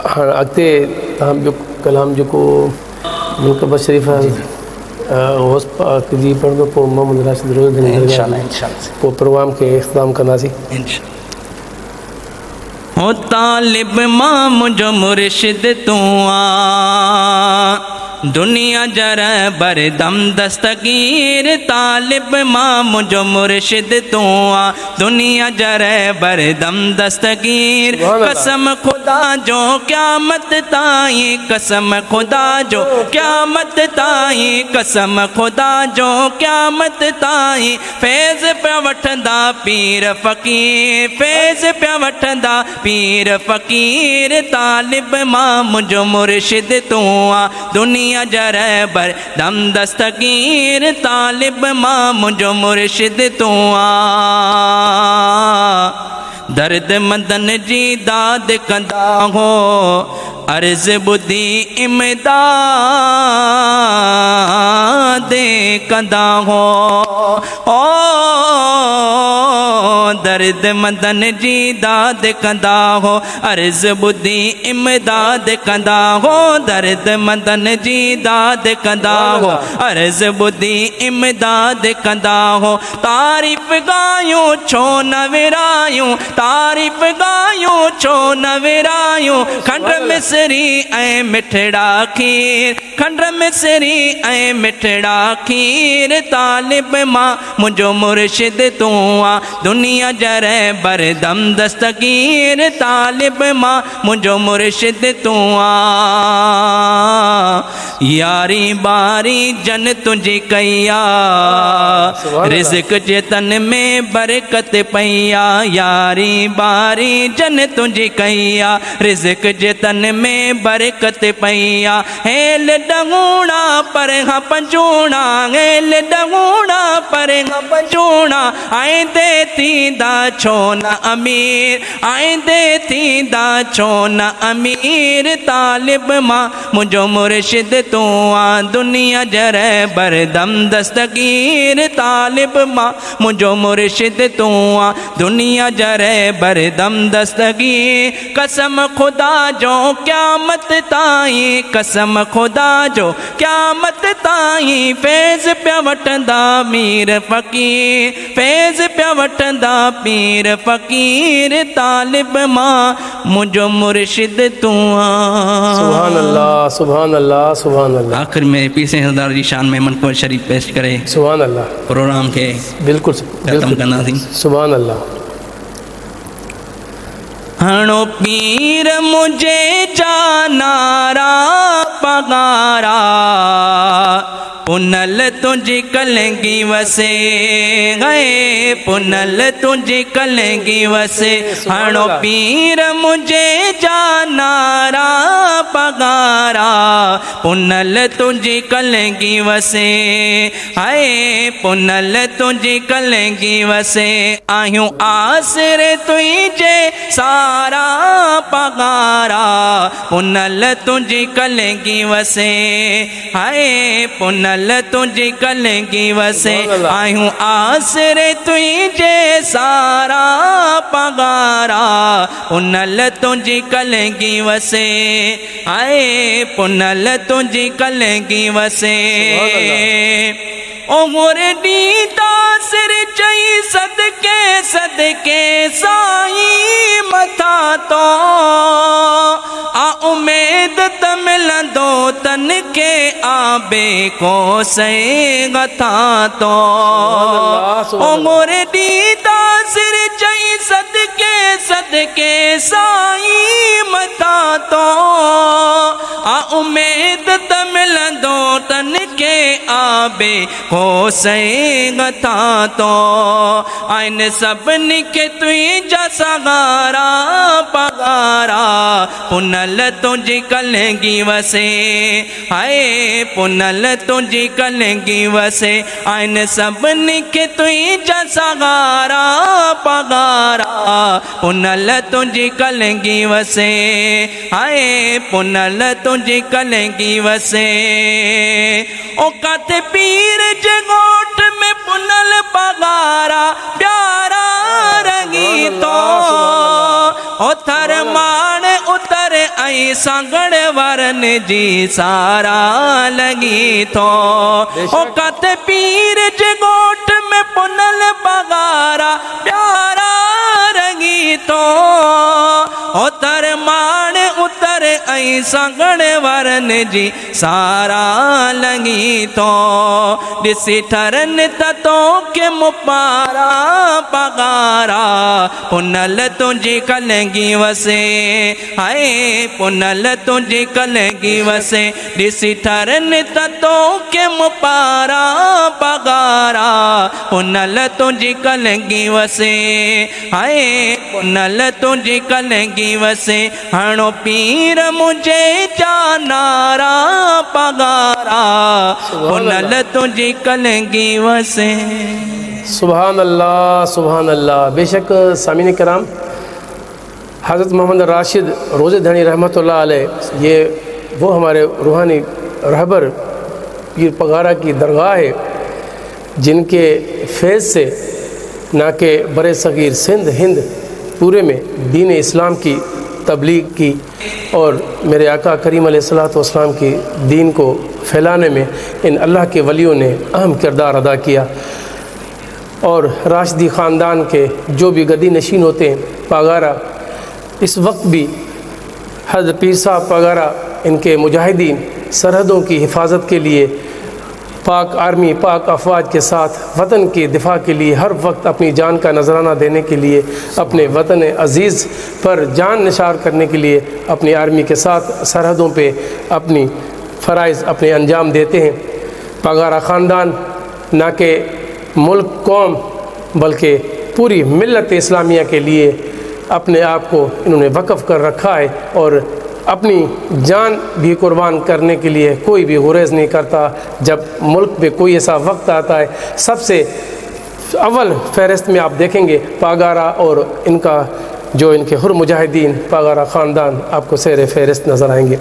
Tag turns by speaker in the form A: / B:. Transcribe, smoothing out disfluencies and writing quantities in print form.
A: हाँ अॻिते तव्हां ॿियो कलाम जेको मुल्क़बत शरीफ़ होस पाक जी पढ़ंदो पोइ मोहम्मद राशिद रोज़
B: इंशाअल्लाह
A: पोइ प्रोग्राम खे इख़्तिताम कंदासीं।
B: हो तालिब मां मुंहिंजो मुर्शिद तूं आ, दुनिया जर बरदम दस्तगीर। तालिब मां मुंहिंजो मुर्शिद तूं आ, दुनिया जर बरदम दस्तगीर। कसम खुदा जो क़यामत ताईं, कसम खुदा जो क़यामत ताईं, कसम खुदा जो क़यामत ताईं। फैज़ पिया वठंदा पीर फ़कीर, फैज़ पिया वठंदा पीर फ़कीर। तालिब मां मुंहिंजो मुर्शिद तूं आ, दुनिया जर बरदम दस्तगीर। तालिब मां मुंहिंजो मुर्शिद तूं आ, दर्द मंदन जी दाद कंदा हो, अर्ज़ ॿुधी इमदाद कंदा हो। ओ दर्द मंदन जी दाद कंदा हो, अर्ज़ ॿुधी इमदाद कंदा हो। दर्द मंदन जी दाद कंदा हो, अर्ज़ ॿुधी इमदाद कंदा हो। तारीफ़ गायूं छो न विरायूं, तारीफ़ गायूं छो न विरायूं। खंड मिसरी ऐं मिठड़ा खीर, खंड मिसरी ऐं मिठड़ा खीर। तालिब मां मुंहिंजो मुर्शिद तूं आ, दुनिया जर बरदम दस्तगीर। तालिब मां मुंहिंजो मुर्शिद तूं आ, यारी बारी जन तुंहिंजी कई आ, रिज़्क़ जे तन में बरकत पई आ। यारी बारी जन तुंहिंजी कई आ, रिज़्क़ जे तन में बरकत पई आ। हेल डगूणा पर खां पंजूणा, हेल डगूणा पर खां पंजूणा। आईंदे थींदा छो न अमीर, आईंदे थींदा छो न अमीर। तालिब मां मुंहिंजो मुर्शिद तूं आ, दुनिया जर बरदम दस्तगीर। तालिब मां मुंहिंजो मुर्शिद तूं आ, दुनिया जर बरदम दस्तगीर। कसम खुदा जो क़यामत ताईं, कसम खुदा जो क़यामत ताईं। फैज़ पिया वठंदा मीर फ़कीर, फैज़ पिया वठंदा पीर फ़कीर। तालिब मां मुंहिंजो मुर्शिद तूं आ।
A: सुभान अल्लाह, सुभान अल्लाह, सुभान अल्लाह।
B: आख़िर में पीर साईं सरदार जी शान में मनक़बत शरीफ़ पेश करे
A: सुभान अल्लाह
B: प्रोग्राम खे
A: बिल्कुलु
B: ख़त्म कंदासीं।
A: सुभान अल्लाह।
B: हणो पीर मुझे जानारा पगारा, पुनल तुझी कलंगी वसे गए, पुनल तुझी कलंगी वसे। हणो पीर मुझे जानारा पगारा, पुनल तुझी कलंगी वसे। हाय पुनल तुझी कलंगी वसे, आहियूं आसरे तुझे सारा पगारा, पुनल तुझी कलंगी वसे। हाय पुनल तुझी कलंगी वसे, आहियूं आसरे तुझे सारा पगारा, पुनल तुझी कलंगी वसे। हाय पुनल तुझी कलंगी वसे। ओ मोरे ॾींदा सिर चई सदके सदके साईं मथा तो, आ उमेद त मिलंदो तन के आबे को से गथा तो। ओ मोरे ॾींदा सिर चई सदके सदके साईं मथा तो, आ उमेद त मिलंदो तन के आबे को से गथा तो। आइन सभिनी खे तुंहिंजा सगारा पगारा, पुनल तुझी कलंगी वसे। हाय पुनल तुझी कलंगी वसे, आइन सभिनी खे तुंहिंजा सगारा पगारा, पुनल तुझी कलंगी वसे। हाय पुनल तुझी कलंगी वसे। ओ काथे पीर जे गोठ में पुनल पगारा, प्यारा रंगी तो। ओ थर माण उतर ऐसा गढ़वरन जी सारा लगी थो ओ कत पीर जे गोठ में पुनल बगारा प्यारा रंगी तो उतर मान उतर ऐसा गढ़वरन जी सारा लगी तो ॾिसी ठरन ततो के मुपारा पगारा पुनल तुझी कलंगी वसे हाय पुनल तुझी कलंगी वसे ॾिसी ठरन ततो के मुपारा पगारा पुनल तुझी कलंगी वसे हाय पुनल तुझी कलंगी वसे हणो पीर मुझे जानारा पगारा पुनल तुझी कलंगी वसे।
A: सुभान अल्लाह सुभान अल्लाह। बेशक सामीन कराम, हज़रत मोहम्मद राशिद रोज़े धनी रहमतुल्लाह अलैह ये वो हमारे रूहानी रहबर पीर पगारा की दरगाह है जिनके फैज़ से ना के बरे सगीर सिंध हिंद पूरे में दीन इस्लाम की तबलीग की और मेरे आका करीम अलैहिस्सलातु वस्सलाम की दीन को फैलाने में इन अल्लाह के वलियों ने अहम किरदार अदा किया। और राशिदी ख़ानदान के जो भी गद्दी नशीन होते हैं पगारा, इस वक्त भी हज़रत पीर साहब पगारा इनके मुजाहिदीन सरहदों की हिफाजत के लिए पाक आर्मी पाक अफवाज के साथ वतन के दिफा के लिए हर वक्त अपनी जान का नजराना देने के लिए अपने वतन अज़ीज़ पर जान निसार करने के लिए अपनी आर्मी के साथ सरहदों पे अपनी फ़राइज़ अपने अंजाम देते हैं। पगारा ख़ानदान ना कि मुल्क कौम बल्कि पूरी मिल्लत इस्लामिया के लिए अपने आप को इन्होंने वक़फ़ कर रखा है और अपनी जान भी कुर्बान करने के लिए कोई भी गुरेज़ नहीं करता। जब मुल्क में कोई ऐसा वक्त आता है सबसे अव्वल फ़हरिस्त में आप देखेंगे पगारा और इनका जो इनके हुर मुजाहिदीन पगारा ख़ानदान आपको सेर फ़हरिस्त नज़र आएंगे।